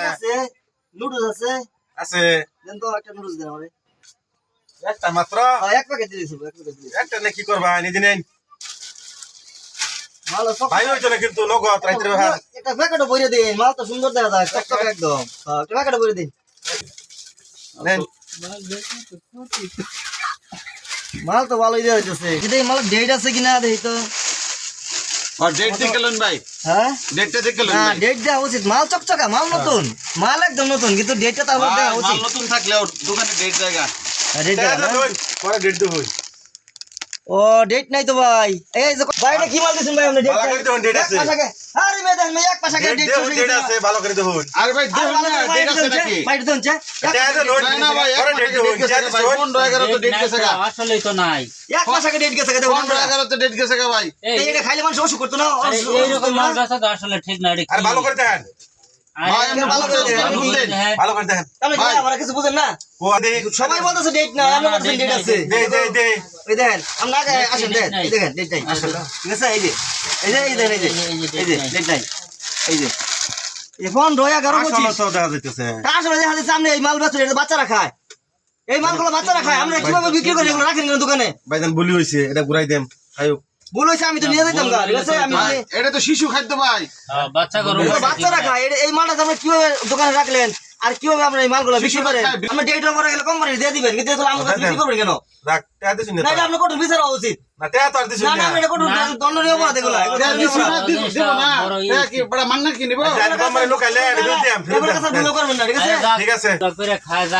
আছে নুডলস আছে আছে দেন তো একটা নুডলস দেন আমারে একটা মাত্র এক প্যাকেট দিয়ে দিছো এক প্যাকেট দিয়ে একটা নাকি করবা নিজে নেন ভালো সব ভাই হইতো না কিন্তু নগদ রাইতে ভাই একটা প্যাকেটও ভরে দিন মাল তো সুন্দর দেখা যায় চকচকে একদম একটা প্যাকেটও ভরে দিন নেন মাল তো ভালোই দেওয়া হইতেছে কিন্তু এই মাল ডেট আছে কিনা দেখি তো আর ডেট দেখে লন ভাই হ্যাঁ ডেটটা দেখে লন না ভাই ডেট দেওয়া উচিত মাল চকচকা মাল নতুন মাল একদম নতুন কিন্তু ডেটটা তারপর দেওয়া মাল উচিত নতুন থাকলে ওর দোকানে ডেট জায়গা ডেট দেওয়া না? পরে ডেট দেব ও ডেট নাই তো ভাই এই যে ভাইটা কি মাল দিছেন ভাই আপনি ডেট ভালো করে দেবেন, date আছে। আরে মেদান মে এক পাশে ডেট ডেট আছে ভালো করে দেব আরে ভাই দেখুন না ডেট আছে নাকি ভাইটা দেন চে না না ভাই পরে ডেট দেব ভাই 15 11 তো ডেট গেছে গা আসলেই তো নাই এক পাশে ডেট গেছে দেখুন 15 11 তো ডেট গেছে গা ভাই এটা খাইলে মানুষ অসুখ করতো না এইরকম মাল বেচা তো আসলে ঠিক না এটা আর ভালো করে দেখেন ভাই আমরা ভালো করে দেখেন, ভালো করে দেখেন। ভালো করে দেখেন তাহলে ভাই। আমরা কিছু বুঝেন না ও দে সবাই বলতেছে ডেট না আমরা বলতেছি ডেট আছে দে দে দে এই দেখেন আমরা আগে আসেন দেখেন এই দেখেন ডেট নাই আসলে ঠিক আছে এই যে এই যে ডেট নাই এই যে এই ফোন রয়া গারো আসলে বলছিস তো দেখা যাইতেছে আসলে দেখা যাচ্ছে সামনে এই মাল বেচে এটা বাচ্চারা খায় এই মালগুলো বাচ্চারা খায় আমরা কিভাবে বিক্রি করি এগুলো রাখেন কেন দোকানে ভাইজান বলি হইছে এটা ঘুরাই দেম আয়ো ভুল হয়েছে আমি তো নিয়ে যেতাম গা ঠিক আছে আমি ভাই এটা তো শিশু খাদ্য ভাই বাচ্চা গরু এগুলো বাচ্চারা খায় এই মালটা আপনি কিভাবে দোকানে রাখলেন আর কিভাবে আমরা এই মালগুলো বিক্রি করেন আমরা ডেট ওভার গেলে কোম্পানি দিয়ে দিবেন কিন্তু এগুলো আমরা বিক্রি করবেন কেন রাখ টা দিছুন না এটা আপনার কঠোর বিচার হওয়া উচিত না টা তো আর দিছুন না না না এটা কঠোর দণ্ডনীয় অপরাধ এগুলো দিব না এ কি বড় মান্না কি নিব জান কম লোকালে এটা দিম এগুলো কাছে ভুল করবেন না ঠিক আছে ঠিক আছে করে খায়